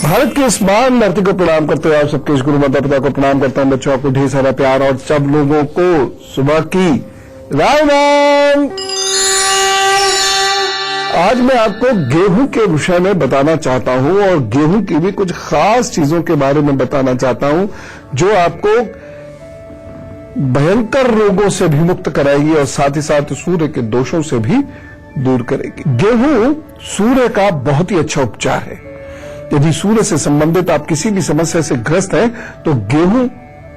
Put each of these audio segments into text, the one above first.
भारत की इस महान धरती को प्रणाम करते हुए आप सबके इस गुरु माता पिता को प्रणाम करता हूं। बच्चों को ढेर सारा प्यार और सब लोगों को सुबह की राम राम। आज मैं आपको गेहूं के विषय में बताना चाहता हूं और गेहूं की भी कुछ खास चीजों के बारे में बताना चाहता हूं जो आपको भयंकर रोगों से भी मुक्त कराएगी और साथ ही साथ सूर्य के दोषों से भी दूर करेगी। गेहूं सूर्य का बहुत ही अच्छा उपचार है। यदि सूर्य से संबंधित आप किसी भी समस्या से ग्रस्त हैं तो गेहूं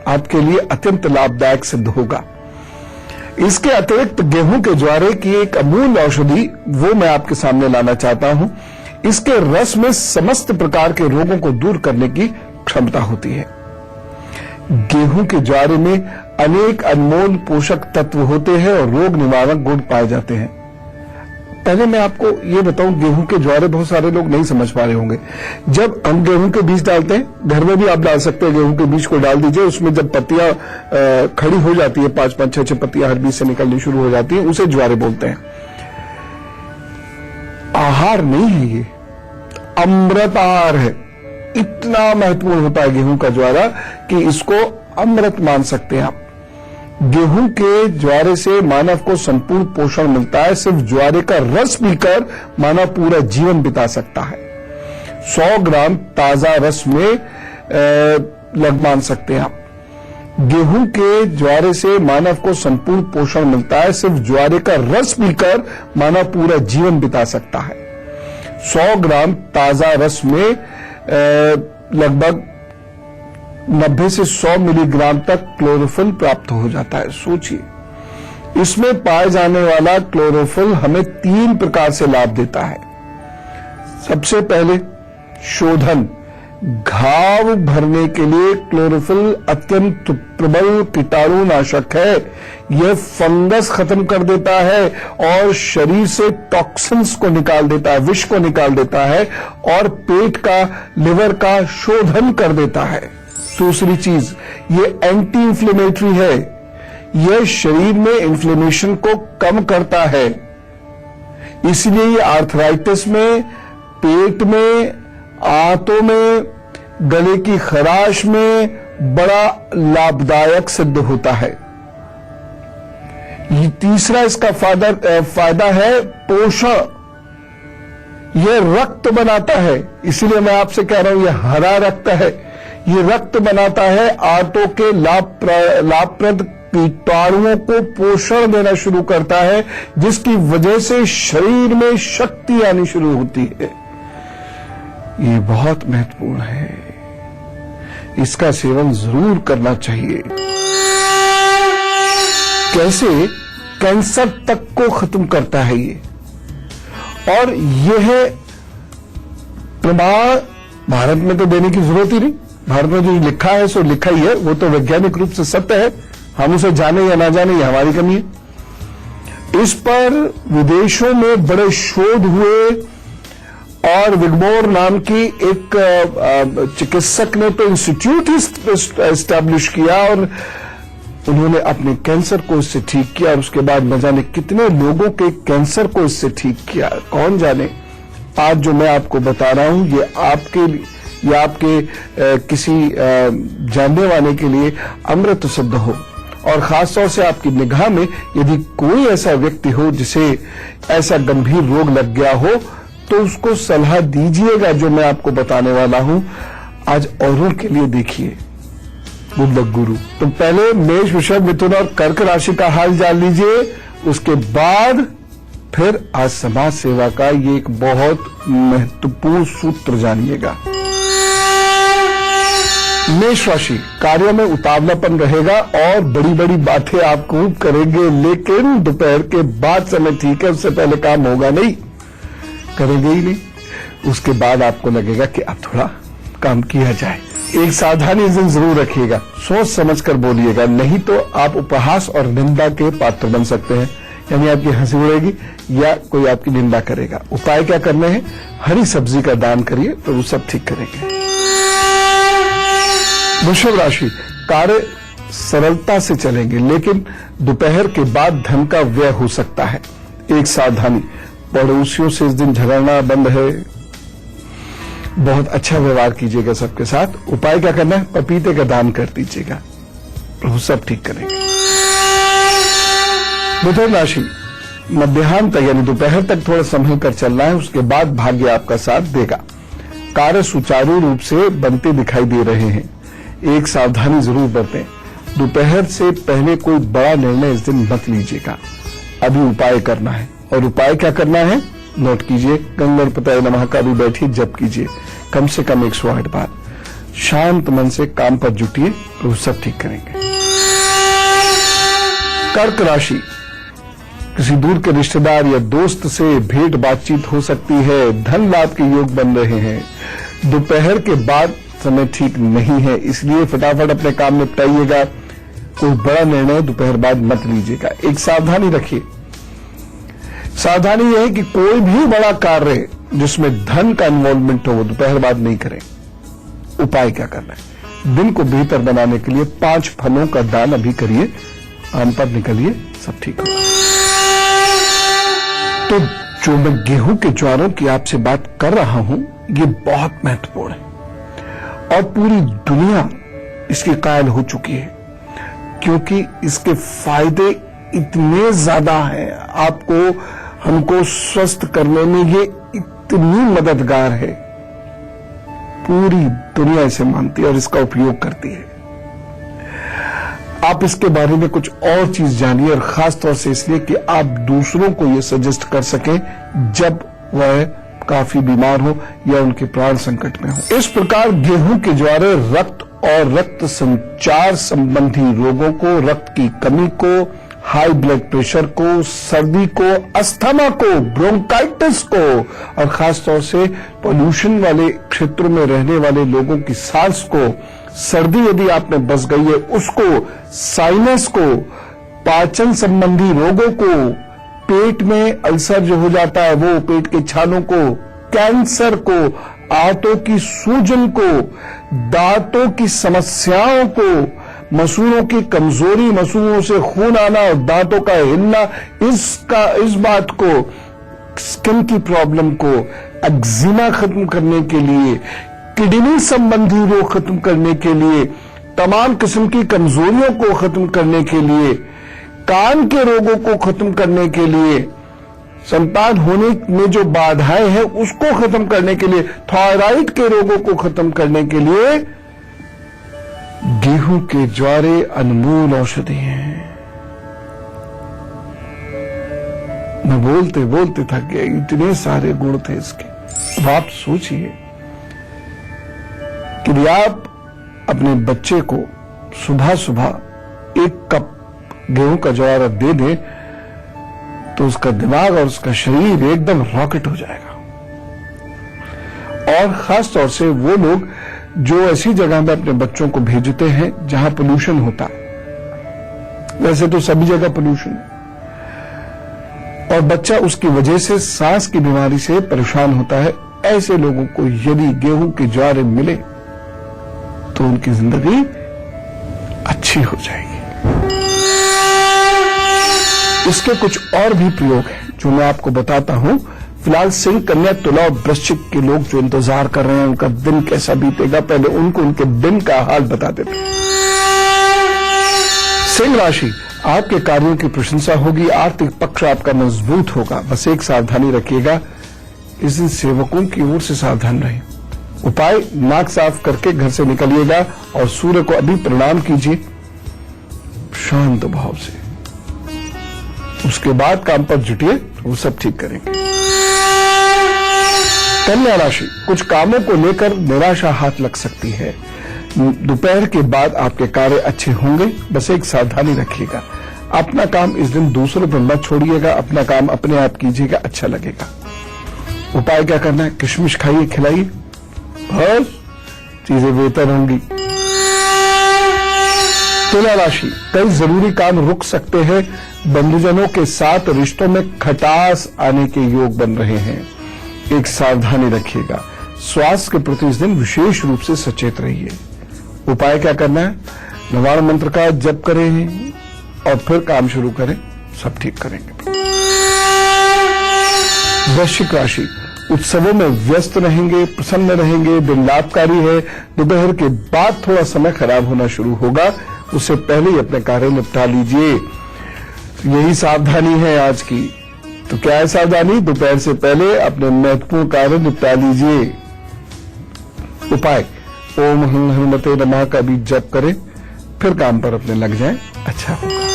आपके लिए अत्यंत लाभदायक सिद्ध होगा। इसके अतिरिक्त गेहूं के ज्वारे की एक अमूल्य औषधि वो मैं आपके सामने लाना चाहता हूं। इसके रस में समस्त प्रकार के रोगों को दूर करने की क्षमता होती है। गेहूं के ज्वारे में अनेक अनमोल पोषक तत्व होते हैं और रोग निवारक गुण पाए जाते हैं। पहले मैं आपको ये बताऊं, गेहूं के ज्वारे बहुत सारे लोग नहीं समझ पा रहे होंगे। जब हम गेहूं के बीज डालते हैं, घर में भी आप डाल सकते हैं, गेहूं के बीज को डाल दीजिए। उसमें जब पत्तियां खड़ी हो जाती है, 5-5, 6-6 पत्तियां हर बीज से निकलनी शुरू हो जाती है, उसे ज्वारे बोलते हैं। आहार नहीं है ये, अमृत आहार है। इतना महत्वपूर्ण होता है गेहूं का ज्वारा कि इसको अमृत मान सकते हैं आप। गेहूं के ज्वारे से मानव को संपूर्ण पोषण मिलता है। सिर्फ ज्वारे का रस पीकर मानव पूरा जीवन बिता सकता है। 100 ग्राम ताजा रस में लग मान सकते हैं आप। गेहूं के ज्वारे से मानव को संपूर्ण पोषण मिलता है। सिर्फ ज्वारे का रस पीकर मानव पूरा जीवन बिता सकता है। 100 ग्राम ताजा रस में लगभग 90 से 100 मिलीग्राम तक क्लोरोफिल प्राप्त हो जाता है। सोचिए, इसमें पाए जाने वाला क्लोरोफिल हमें 3 प्रकार से लाभ देता है। सबसे पहले शोधन, घाव भरने के लिए क्लोरोफिल अत्यंत प्रबल कीटाणुनाशक है। यह फंगस खत्म कर देता है और शरीर से टॉक्सिन्स को निकाल देता है, विष को निकाल देता है और पेट का, लिवर का शोधन कर देता है। दूसरी चीज, ये एंटी इंफ्लेमेटरी है। यह शरीर में इन्फ्लेमेशन को कम करता है। इसलिए ये आर्थराइटिस में, पेट में, आंतों में, गले की खराश में बड़ा लाभदायक सिद्ध होता है। ये तीसरा इसका फायदा है पोषण। यह रक्त बनाता है। इसलिए मैं आपसे कह रहा हूं, यह हरा रक्त है। ये रक्त बनाता है, आंतों के लाभप्रद कीटाणुओं को पोषण देना शुरू करता है, जिसकी वजह से शरीर में शक्ति आनी शुरू होती है। ये बहुत महत्वपूर्ण है। इसका सेवन जरूर करना चाहिए। कैसे? कैंसर तक को खत्म करता है ये। और यह प्रमाण भारत में तो देने की जरूरत ही नहीं। भारत में जो लिखा है सो लिखा ही है, वो तो वैज्ञानिक रूप से सत्य है। हम उसे जाने या ना जाने, ये हमारी कमी है। इस पर विदेशों में बड़े शोध हुए और विगमोर नाम की एक चिकित्सक ने तो इंस्टीट्यूट ही एस्टैब्लिश किया और उन्होंने अपने कैंसर को इससे ठीक किया और उसके बाद न जाने कितने लोगों के कैंसर को इससे ठीक किया, कौन जाने। आज जो मैं आपको बता रहा हूं, ये आपके किसी जानने वाले के लिए अमृत सिद्ध हो। और खासतौर से आपकी निगाह में यदि कोई ऐसा व्यक्ति हो जिसे ऐसा गंभीर रोग लग गया हो, तो उसको सलाह दीजिएगा जो मैं आपको बताने वाला हूं। आज औरों के लिए देखिए गुड लक गुरु। तो पहले मेष, वृषभ, मिथुन और कर्क राशि का हाल जान लीजिए। उसके बाद फिर आज समाज सेवा का ये एक बहुत महत्वपूर्ण सूत्र जानिएगा। मेष राशि, कार्यों में उतावलापन रहेगा और बड़ी बड़ी बातें आप खूब करेंगे, लेकिन दोपहर के बाद समय ठीक है, उससे पहले काम होगा नहीं, करेंगे ही नहीं। उसके बाद आपको लगेगा कि अब थोड़ा काम किया जाए। एक सावधानी इस दिन जरूर रखिएगा, सोच समझ कर बोलिएगा, नहीं तो आप उपहास और निंदा के पात्र बन सकते हैं। यानी आपकी हंसी उड़ेगी या कोई आपकी निंदा करेगा। उपाय क्या करने हैं? हरी सब्जी का दान करिए तो वो सब ठीक करेंगे। वृषभ राशि, कार्य सरलता से चलेंगे, लेकिन दोपहर के बाद धन का व्यय हो सकता है। एक सावधानी, पड़ोसियों से इस दिन झगड़ना बंद है। बहुत अच्छा व्यवहार कीजिएगा सबके साथ। उपाय क्या करना है? पपीते का दान कर दीजिएगा, प्रभु सब ठीक करेंगे। मिथुन राशि, मध्याह्न तक यानी दोपहर तक थोड़ा संभल कर चलना है, उसके बाद भाग्य आपका साथ देगा। कार्य सुचारू रूप से बनते दिखाई दे रहे हैं। एक सावधानी जरूर बरतें, दोपहर से पहले कोई बड़ा निर्णय इस दिन मत लीजिएगा। अभी उपाय करना है, और उपाय क्या करना है नोट कीजिए। गंगणपतये नमः का भी बैठिए, जप कीजिए कम से कम 108 बार। शांत मन से काम पर जुटिए, तो सब ठीक करेंगे। कर्क राशि, किसी दूर के रिश्तेदार या दोस्त से भेंट बातचीत हो सकती है। धन लाभ के योग बन रहे हैं। दोपहर के बाद समय ठीक नहीं है, इसलिए फटाफट अपने काम निपटाइएगा। कोई बड़ा निर्णय दोपहर बाद मत लीजिएगा। एक सावधानी रखिए, सावधानी यह है कि कोई भी बड़ा कार्य जिसमें धन का इन्वॉल्वमेंट हो वो दोपहर बाद नहीं करें। उपाय क्या करना है? दिन को बेहतर बनाने के लिए 5 फलों का दान अभी करिए, आम पर निकलिए, सब ठीक होगा। तो जो मैं गेहूं के ज्वारों की आपसे बात कर रहा हूं, ये बहुत महत्वपूर्ण है और पूरी दुनिया इसके कायल हो चुकी है, क्योंकि इसके फायदे इतने ज्यादा हैं। आपको हमको स्वस्थ करने में ये इतनी मददगार है, पूरी दुनिया इसे मानती है और इसका उपयोग करती है। आप इसके बारे में कुछ और चीज जानिए, और खास तौर से इसलिए कि आप दूसरों को ये सजेस्ट कर सकें जब वह काफी बीमार हो या उनके प्राण संकट में हो। इस प्रकार गेहूं के ज्वारे रक्त और रक्त संचार संबंधी रोगों को, रक्त की कमी को, हाई ब्लड प्रेशर को, सर्दी को, अस्थमा को, ब्रोंकाइटिस को, और खासतौर से पोल्यूशन वाले क्षेत्रों में रहने वाले लोगों की सांस को, सर्दी यदि आप में बस गई है उसको, साइनस को, पाचन संबंधी रोगों को, पेट में अल्सर जो हो जाता है वो, पेट के छालों को, कैंसर को, आंतों की सूजन को, दांतों की समस्याओं को, मसूड़ों की कमजोरी, मसूड़ों से खून आना और दांतों का हिलना, इस बात को, स्किन की प्रॉब्लम को, एक्जिमा खत्म करने के लिए, किडनी संबंधी रोग खत्म करने के लिए, तमाम किस्म की कमजोरियों को खत्म करने के लिए, कान के रोगों को खत्म करने के लिए, संतान होने में जो बाधाएं हैं उसको खत्म करने के लिए, थायराइड के रोगों को खत्म करने के लिए गेहूं के ज्वारे अनमोल औषधि हैं। मैं बोलते बोलते थक गया, इतने सारे गुण थे इसके। अब आप सोचिए कि यदि आप अपने बच्चे को सुबह सुबह 1 कप गेहूं का ज्वार दे दें तो उसका दिमाग और उसका शरीर एकदम रॉकेट हो जाएगा। और खास तौर से वो लोग जो ऐसी जगह में अपने बच्चों को भेजते हैं जहां पोल्यूशन होता है, वैसे तो सभी जगह पोल्यूशन है, और बच्चा उसकी वजह से सांस की बीमारी से परेशान होता है, ऐसे लोगों को यदि गेहूं के ज्वार मिले तो उनकी जिंदगी अच्छी हो जाएगी। इसके कुछ और भी प्रयोग हैं जो मैं आपको बताता हूं। फिलहाल सिंह, कन्या, तुला और वृश्चिक के लोग जो इंतजार कर रहे हैं उनका दिन कैसा बीतेगा, पहले उनको उनके दिन का हाल बता देते हैं। सिंह राशि, आपके कार्यों की प्रशंसा होगी, आर्थिक पक्ष आपका मजबूत होगा। बस एक सावधानी रखिएगा, इस दिन सेवकों की ओर से सावधान रहें। उपाय, नाक साफ करके घर से निकलिएगा और सूर्य को अभी प्रणाम कीजिए शांत भाव से। उसके बाद काम पर जुटिए, वो सब ठीक करेंगे। कन्या राशि, कुछ कामों को लेकर निराशा हाथ लग सकती है। दोपहर के बाद आपके कार्य अच्छे होंगे, बस एक सावधानी रखिएगा। अपना काम इस दिन दूसरों पर मत छोड़िएगा, अपना काम अपने आप कीजिएगा, अच्छा लगेगा। उपाय क्या करना है? किशमिश खाइए, खिलाइए, बस चीजें बेहतर होंगी। तुला राशि, कई जरूरी काम रुक सकते हैं। बंधुजनों के साथ रिश्तों में खटास आने के योग बन रहे हैं, एक सावधानी रखिएगा। स्वास्थ्य के प्रति इस दिन विशेष रूप से सचेत रहिए। उपाय क्या करना है? नवाण मंत्र का जप करें और फिर काम शुरू करें, सब ठीक करेंगे। वृश्चिक राशि, उत्सवों में व्यस्त रहेंगे, प्रसन्न रहेंगे, दिन लाभकारी है। दोपहर के बाद थोड़ा समय खराब होना शुरू होगा, उससे पहले ही अपने कार्य निपटा लीजिए। यही सावधानी है आज की। तो क्या है सावधानी? दोपहर से पहले अपने महत्वपूर्ण कार्य निपटा लीजिए। उपाय, ओम हं हनुमते नमः का भी जप करें, फिर काम पर अपने लग जाएं, अच्छा होगा।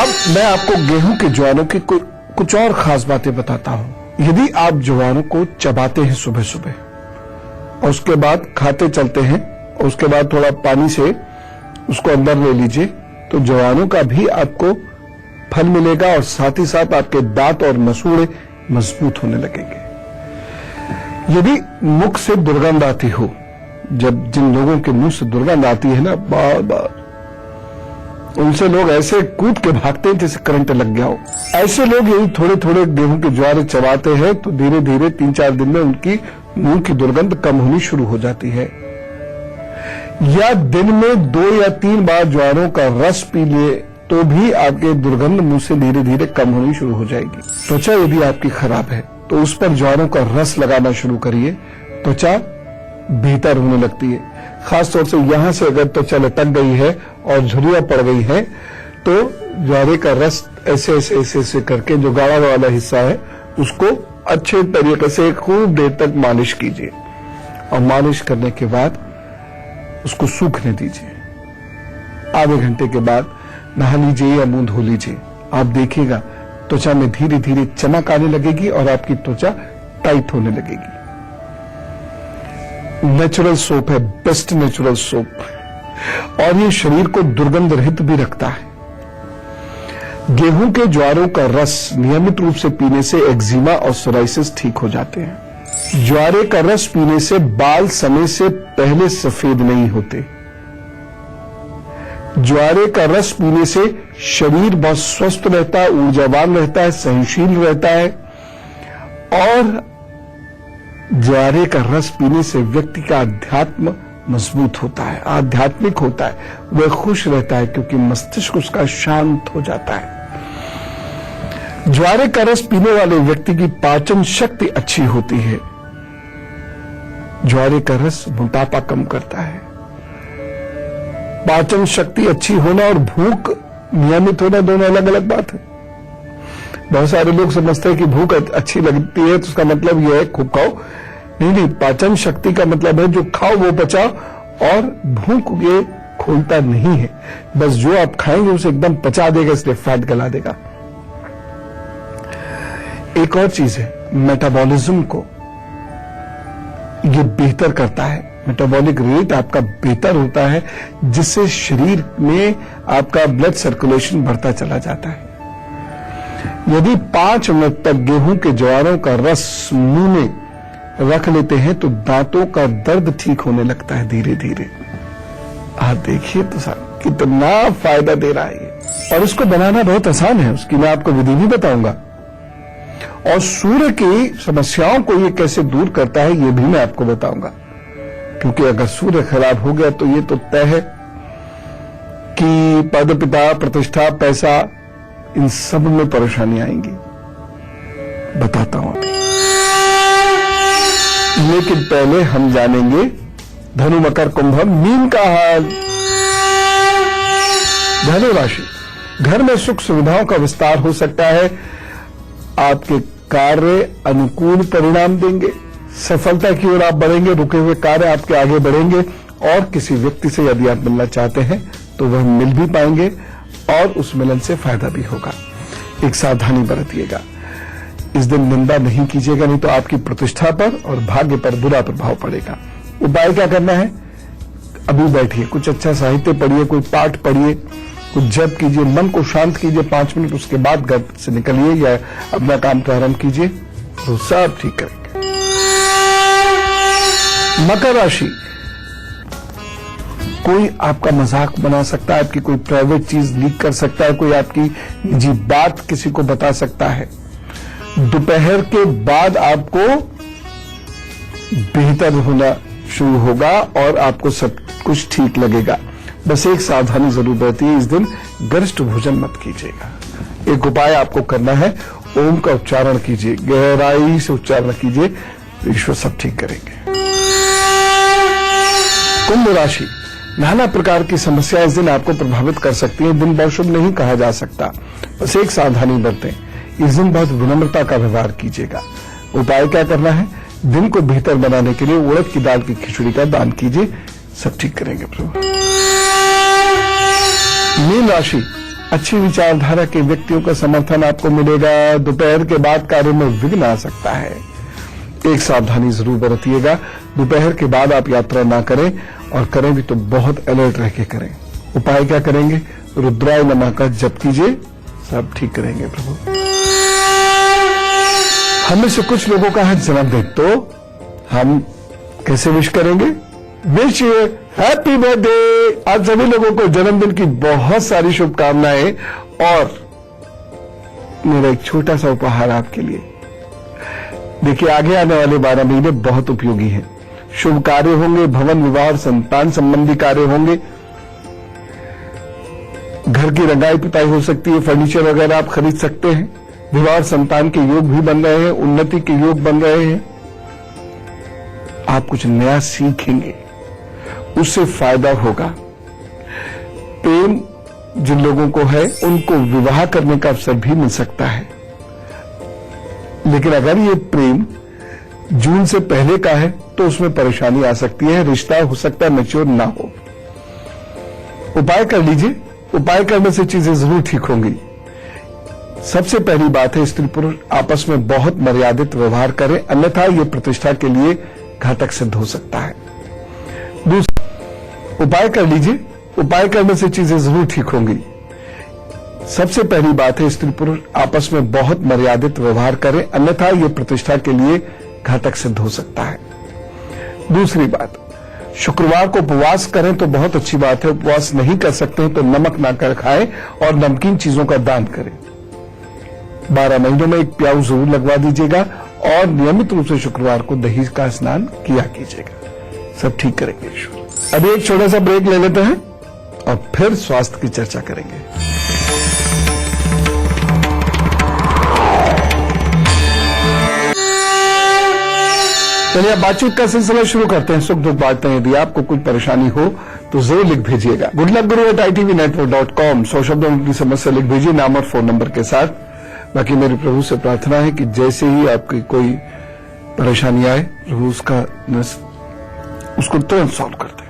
अब मैं आपको गेहूं के ज्वारों की कुछ और खास बातें बताता हूं। यदि आप ज्वारों को चबाते हैं सुबह सुबह और उसके बाद खाते चलते हैं और उसके बाद थोड़ा पानी से उसको अंदर ले लीजिए, तो ज्वारों का भी आपको फल मिलेगा और साथ ही साथ आपके दांत और मसूड़े मजबूत होने लगेंगे। यदि मुख से दुर्गंध आती हो, जब जिन लोगों के मुंह से दुर्गंध आती है ना बार बार, उनसे लोग ऐसे कूद के भागते हैं जैसे करंट लग गया हो। ऐसे लोग यही थोड़े थोड़े गेहूं के ज्वार चबाते हैं तो धीरे धीरे 3-4 दिन में उनकी मुंह की दुर्गंध कम होनी शुरू हो जाती है। या दिन में 2 या 3 बार ज्वारों का रस पी ले तो भी आपके दुर्गंध मुंह से धीरे धीरे कम होनी शुरू हो जाएगी। त्वचा यदि आपकी खराब है तो उस पर ज्वारों का रस लगाना शुरू करिए, त्वचा बेहतर होने लगती है। खासतौर से यहां से अगर त्वचा लटक गई है और झुर्रियां पड़ गई है तो ज्वारे का रस ऐसे ऐसे ऐसे ऐसे करके जो गाढ़ा वाला हिस्सा है उसको अच्छे तरीके से खूब देर तक मालिश कीजिए और मालिश करने के बाद उसको सूखने दीजिए। आधे घंटे के बाद नहा लीजिए या मुंह धो लीजिए। आप देखिएगा त्वचा में धीरे धीरे चमक आने लगेगी और आपकी त्वचा टाइट होने लगेगी। नेचुरल सोप है, बेस्ट नेचुरल सोप, और ये शरीर को दुर्गंध रहित भी रखता है। गेहूं के ज्वारों का रस नियमित रूप से पीने से एक्जिमा और सोराइसिस ठीक हो जाते हैं। ज्वारे का रस पीने से बाल समय से पहले सफेद नहीं होते। ज्वारे का रस पीने से शरीर बहुत स्वस्थ रहता है, ऊर्जावान रहता है, सहनशील रहता है। और ज्वारे का रस पीने से व्यक्ति का अध्यात्म मजबूत होता है, आध्यात्मिक होता है, वह खुश रहता है क्योंकि मस्तिष्क उसका शांत हो जाता है। ज्वारे का रस पीने वाले व्यक्ति की पाचन शक्ति अच्छी होती है। ज्वारे का रस मोटापा कम करता है। पाचन शक्ति अच्छी होना और भूख नियमित होना दोनों अलग अलग बात है। बहुत सारे लोग समझते हैं कि भूख अच्छी लगती है तो उसका मतलब यह है खूब खाओ। नहीं, पाचन शक्ति का मतलब है जो खाओ वो पचाओ, और भूख ये खोलता नहीं है। बस जो आप खाएंगे उसे एकदम पचा देगा, इसलिए फैट गला देगा। एक और चीज है, मेटाबॉलिज्म को ये बेहतर करता है। मेटाबॉलिक रेट आपका बेहतर होता है जिससे शरीर में आपका ब्लड सर्कुलेशन बढ़ता चला जाता है। यदि 5 मिनट तक गेहूं के ज्वारों का रस मुंह में रख लेते हैं तो दांतों का दर्द ठीक होने लगता है धीरे धीरे। आप देखिए तो साहब कितना फायदा दे रहा है ये। और इसको बनाना बहुत आसान है, उसकी मैं आपको विधि भी बताऊंगा। और सूर्य की समस्याओं को ये कैसे दूर करता है ये भी मैं आपको बताऊंगा, क्योंकि अगर सूर्य खराब हो गया तो ये तो तय है कि पद, पिता, प्रतिष्ठा, पैसा, इन सब में परेशानी आएंगी। बताता हूं अभी, लेकिन पहले हम जानेंगे धनु, मकर, कुंभ, मीन का हाल। धनु राशि, घर में सुख सुविधाओं का विस्तार हो सकता है। आपके कार्य अनुकूल परिणाम देंगे, सफलता की ओर आप बढ़ेंगे। रुके हुए कार्य आपके आगे बढ़ेंगे और किसी व्यक्ति से यदि आप मिलना चाहते हैं तो वह मिल भी पाएंगे और उस मिलन से फायदा भी होगा। एक सावधानी बरतिएगा, इस दिन निंदा नहीं कीजिएगा, नहीं तो आपकी प्रतिष्ठा पर और भाग्य पर बुरा प्रभाव पड़ेगा। उपाय क्या करना है? अभी बैठिए, कुछ अच्छा साहित्य पढ़िए, कोई पाठ पढ़िए, कुछ जप कीजिए, मन को शांत कीजिए 5 मिनट, उसके बाद घर से निकलिए या अपना काम प्रारंभ कीजिए, तो सब ठीक करेंगे। मकर राशि, कोई आपका मजाक बना सकता है, आपकी कोई प्राइवेट चीज लीक कर सकता है, कोई आपकी निजी बात किसी को बता सकता है। दोपहर के बाद आपको बेहतर होना शुरू होगा और आपको सब कुछ ठीक लगेगा। बस एक सावधानी जरूर बरतिए, इस दिन गरिष्ठ भोजन मत कीजिएगा। एक उपाय आपको करना है, ओम का उच्चारण कीजिए, गहराई से उच्चारण कीजिए, ईश्वर सब ठीक करेंगे। कुंभ राशि, नाना प्रकार की समस्याएं इस दिन आपको प्रभावित कर सकती हैं। दिन बहुत शुभ नहीं कहा जा सकता, बस एक सावधानी बरतें। इस दिन बहुत विनम्रता का व्यवहार कीजिएगा। उपाय क्या करना है? दिन को बेहतर बनाने के लिए उड़द की दाल की खिचड़ी का दान कीजिए, सब ठीक करेंगे प्रभु। मीन राशि, अच्छी विचारधारा के व्यक्तियों का समर्थन आपको मिलेगा। दोपहर के बाद कार्य में विघ्न आ सकता है, एक सावधानी जरूर बरतिएगा। दोपहर के बाद आप यात्रा ना करें, और करें भी तो बहुत अलर्ट रह के करें। उपाय क्या करेंगे? रुद्राय नमः का जप कीजिए, सब ठीक करेंगे प्रभु। हमें से कुछ लोगों का है जन्मदिन, तो हम कैसे विश करेंगे? Wish happy birthday. आप सभी लोगों को जन्मदिन की बहुत सारी शुभकामनाएं, और मेरा एक छोटा सा उपहार आपके लिए। देखिए, आगे आने वाले 12 महीने बहुत उपयोगी हैं। शुभ कार्य होंगे, भवन विवाह और संतान संबंधी कार्य होंगे, घर की रंगाई पुताई हो सकती है, फर्नीचर वगैरह आप खरीद सकते हैं। विवाह और संतान के योग भी बन रहे हैं, उन्नति के योग बन रहे हैं। आप कुछ नया सीखेंगे, उससे फायदा होगा। प्रेम जिन लोगों को है, उनको विवाह करने का अवसर भी मिल सकता है। लेकिन अगर ये प्रेम जून से पहले का है, तो उसमें परेशानी आ सकती है, रिश्ता हो सकता है मैच्योर ना हो। उपाय कर लीजिए, उपाय करने से चीजें जरूर ठीक होंगी। सबसे पहली बात है, स्त्री पुरुष आपस में बहुत मर्यादित व्यवहार करें, अन्यथा ये प्रतिष्ठा के लिए घातक सिद्ध हो सकता है। दूसरा उपाय कर लीजिए, उपाय करने से चीजें जरूर ठीक होंगी। सबसे पहली बात है, स्त्री पुरुष आपस में बहुत मर्यादित व्यवहार करें, अन्यथा ये प्रतिष्ठा के लिए घातक सिद्ध हो सकता है। दूसरी बात, शुक्रवार को उपवास करें तो बहुत अच्छी बात है। उपवास नहीं कर सकते हैं तो नमक ना कर खाएं और नमकीन चीजों का दान करें। 12 महीनों में एक प्याऊ जरूर लगवा दीजिएगा, और नियमित रूप से शुक्रवार को दही का स्नान किया कीजिएगा, सब ठीक करेंगे ईश्वर। अभी एक छोटा सा ब्रेक ले लेते हैं और फिर स्वास्थ्य की चर्चा करेंगे। चलिए, अब बातचीत का सिलसिला शुरू करते हैं। सुख दुख बांटते हैं। यदि आपको कुछ परेशानी हो तो जरूर लिख भेजिएगा। goodluckguru@itv-network.com 100 शब्दों में अपनी समस्या लिख भेजिए, नाम और फोन नंबर के साथ। बाकी मेरे प्रभु से प्रार्थना है कि जैसे ही आपकी कोई परेशानी आए, प्रभु उसको तुरंत सॉल्व कर दे।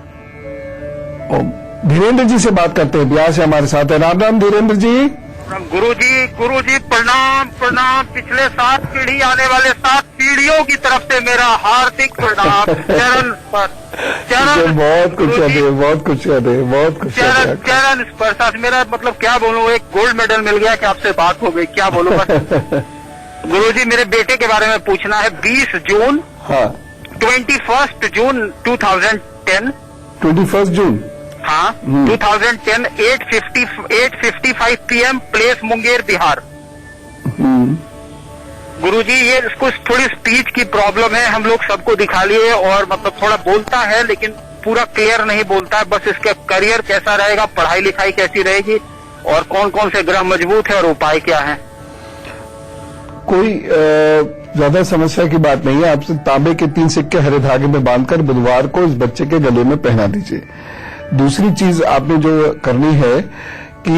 और धीरेन्द्र जी से बात करते हैं, बिहार से हमारे साथ है। राम राम धीरेन्द्र जी। गुरु जी प्रणाम प्रणाम। पिछले 7 पीढ़ी, आने वाले 7 पीढ़ियों की तरफ से मेरा हार्दिक प्रणाम। चरण पर चरण, बहुत कुछ कर रहे, बहुत कुछ कर रहे, बहुत कुछ चरण स्पर्श। मेरा मतलब क्या बोलूं, एक गोल्ड मेडल मिल गया कि आपसे बात हो गई, क्या बोलूं बस। गुरु जी, मेरे बेटे के बारे में पूछना है। 20 जून, हाँ 21 जून 2010, 21 जून, हाँ 2010, 8:55 PM, प्लेस मुंगेर, बिहार। गुरुजी, ये इसको थोड़ी स्पीच की प्रॉब्लम है, हम लोग सबको दिखा लिए, और मतलब थोड़ा बोलता है लेकिन पूरा क्लियर नहीं बोलता है। बस इसका करियर कैसा रहेगा, पढ़ाई लिखाई कैसी रहेगी, और कौन कौन से ग्रह मजबूत है और उपाय क्या है? कोई ज्यादा समस्या की बात नहीं है। आपसे तांबे के 3 सिक्के हरे धागे में बांधकर बुधवार को इस बच्चे के गले में पहना दीजिए। दूसरी चीज आपने जो करनी है कि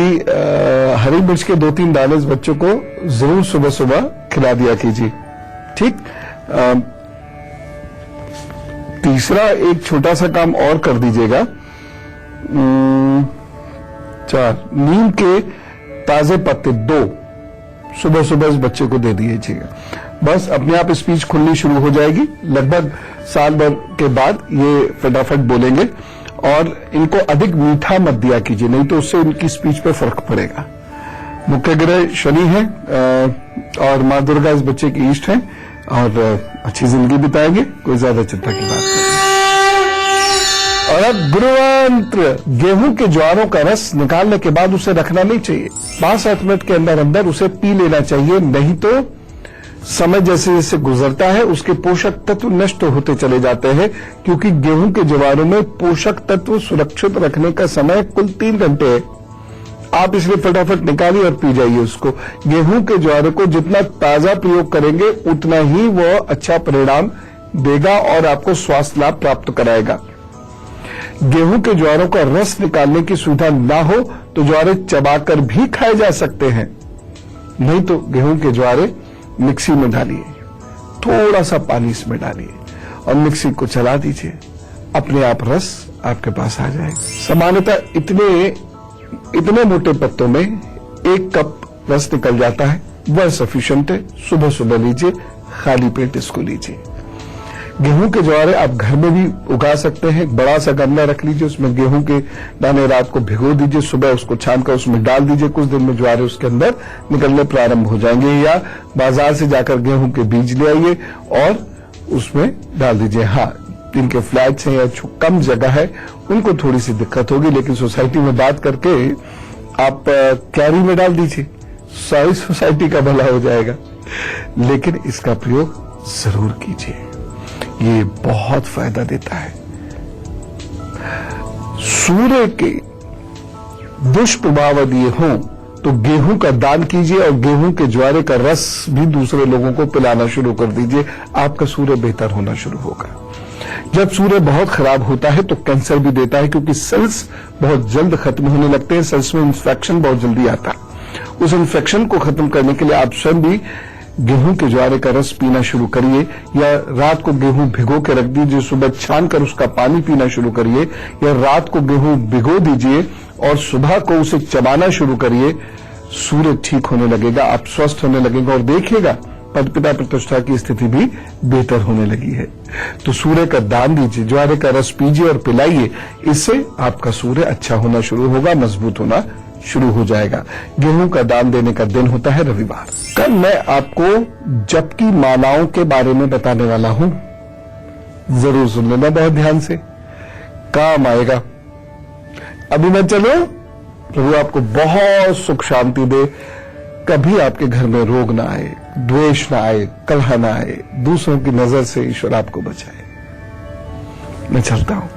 हरी मिर्च के 2-3 दाने इस बच्चों को जरूर सुबह सुबह खिला दिया कीजिए, ठीक। तीसरा एक छोटा सा काम और कर दीजिएगा। 4 नीम के ताजे पत्ते 2 सुबह सुबह इस बच्चे को दे दीजिएगा। बस अपने आप स्पीच खुलनी शुरू हो जाएगी। लगभग साल भर के बाद ये फटाफट बोलेंगे। और इनको अधिक मीठा मत दिया कीजिए, नहीं तो उससे उनकी स्पीच पे फर्क पड़ेगा। मुख्य ग्रह शनि है, और माँ दुर्गा इस बच्चे की इष्ट है, और अच्छी जिंदगी बिताएंगे, कोई ज्यादा चिंता की बात नहीं। और अब गुरुमंत्र, गेहूं के ज्वारों का रस निकालने के बाद उसे रखना नहीं चाहिए। 5-7 मिनट के अंदर अंदर उसे पी लेना चाहिए, नहीं तो समय जैसे जैसे गुजरता है उसके पोषक तत्व नष्ट होते चले जाते हैं, क्योंकि गेहूं के ज्वारों में पोषक तत्व सुरक्षित रखने का समय कुल 3 घंटे है। आप इसलिए फटाफट निकालिए और पी जाइए उसको। गेहूं के ज्वारे को जितना ताजा प्रयोग करेंगे उतना ही वो अच्छा परिणाम देगा और आपको स्वास्थ्य लाभ प्राप्त कराएगा। गेहूं के ज्वारों का रस निकालने की सुविधा ना हो तो ज्वारे चबाकर भी खाए जा सकते हैं, नहीं तो गेहूं के ज्वारे मिक्सी में डालिए, थोड़ा सा पानी इसमें डालिए और मिक्सी को चला दीजिए, अपने आप रस आपके पास आ जाएगा। सामान्यतः इतने मोटे पत्तों में 1 कप रस निकल जाता है, वह सफिशिएंट है। सुबह सुबह लीजिए, खाली पेट इसको लीजिए। गेहूं के ज्वारे आप घर में भी उगा सकते हैं। बड़ा सा गमला रख लीजिए, उसमें गेहूं के दाने रात को भिगो दीजिए, सुबह उसको छानकर उसमें डाल दीजिए। कुछ दिन में ज्वारे उसके अंदर निकलने प्रारंभ हो जाएंगे। या बाजार से जाकर गेहूं के बीज ले आइए और उसमें डाल दीजिए। हाँ, जिनके फ्लैट्स हैं या कम जगह है उनको थोड़ी सी दिक्कत होगी, लेकिन सोसाइटी में बात करके आप क्यारी में डाल दीजिए, सारी सोसाइटी का भला हो जाएगा। लेकिन इसका प्रयोग जरूर कीजिए, ये बहुत फायदा देता है। सूर्य के दुष्प्रभाव यदि हों तो गेहूं का दान कीजिए और गेहूं के ज्वारे का रस भी दूसरे लोगों को पिलाना शुरू कर दीजिए। आपका सूर्य बेहतर होना शुरू होगा। जब सूर्य बहुत खराब होता है तो कैंसर भी देता है, क्योंकि सेल्स बहुत जल्द खत्म होने लगते हैं, सेल्स में इंफेक्शन बहुत जल्दी आता है। उस इंफेक्शन को खत्म करने के लिए आप स्वयं भी गेहूं के ज्वारे का रस पीना शुरू करिए, या रात को गेहूं भिगो के रख दीजिए, सुबह छान कर उसका पानी पीना शुरू करिए, या रात को गेहूं भिगो दीजिए और सुबह को उसे चबाना शुरू करिए। सूर्य ठीक होने लगेगा, आप स्वस्थ होने लगेगा और देखिएगा पद पिता प्रतिष्ठा की स्थिति भी बेहतर होने लगी है। तो सूर्य का दान दीजिए, ज्वारे का रस पीजिए और पिलाइए। इससे आपका सूर्य अच्छा होना शुरू होगा, मजबूत होना शुरू हो जाएगा। गेहूं का दान देने का दिन होता है रविवार। कल मैं आपको जप की मालाओं के बारे में बताने वाला हूं, जरूर सुन लेना बहुत ध्यान से, काम आएगा। अभी मैं चलो, प्रभु आपको बहुत सुख शांति दे, कभी आपके घर में रोग ना आए, द्वेष ना आए, कलह ना आए, दूसरों की नजर से ईश्वर आपको बचाए। मैं चलता हूं।